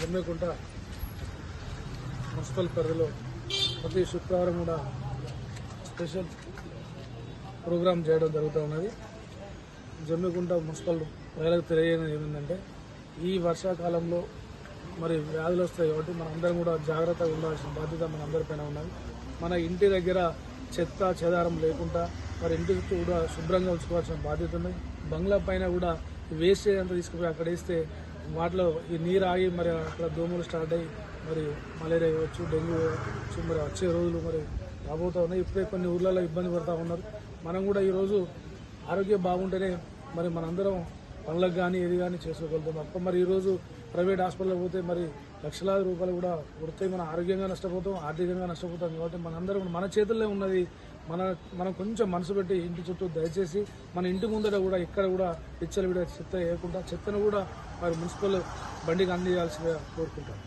Jammikunta municipal పరిధిలో ప్రతి శుక్రవారం కూడా స్పెషల్ ప్రోగ్రాం చేయడం జరుగుతూ ఉన్నది. జమ్మికుంట మున్సిపల్ ప్రజలకు తెలియజేయడం ఏమిటంటే ఈ వర్షాకాలంలో మరి వ్యాధులు వస్తాయి కాబట్టి మనందరం కూడా జాగ్రత్తగా ఉండాల్సిన బాధ్యత మనందరిపైన ఉన్నది. మన ఇంటి దగ్గర చెత్త చెదారం లేకుండా మరి ఇంటి చుట్టూ కూడా శుభ్రంగా ఉంచుకోవాల్సిన బాధ్యత ఉంది. బంగ్లా పైన కూడా వేస్టేజ్ అంతా తీసుకుపోయి అక్కడ వేస్తే వాటిలో ఈ నీరు ఆగి మరి అక్కడ దోమలు స్టార్ట్ అయ్యి మరి మలేరియా ఇవ్వచ్చు, డెంగ్యూ ఇవ్వచ్చు. మరి వచ్చే రోజులు మరి రాబోతూ ఉన్నాయి. ఇప్పుడే కొన్ని ఊర్లలో ఇబ్బంది పడుతూ ఉన్నారు. మనం కూడా ఈరోజు ఆరోగ్యం బాగుంటేనే మరి మనందరం పనులకు కానీ ఏది కానీ చేసుకోగలుగుతాం. అప్ప మరి ఈరోజు ప్రైవేట్ హాస్పిటల్కి పోతే మరి లక్షలాది రూపాయలు కూడా కొడితే మనం ఆరోగ్యంగా నష్టపోతాం, ఆర్థికంగా నష్టపోతాం. కాబట్టి మనందరం మన చేతుల్లో ఉన్నది. మనం కొంచెం మనసు పెట్టి ఇంటి చుట్టూ దయచేసి మన ఇంటి ముందర కూడా ఇక్కడ కూడా పిచ్చలు విడ చెత్త వేయకుండా చెత్తను కూడా మరి మున్సిపల్ బండికి అందించాల్సిందిగా కోరుకుంటాం.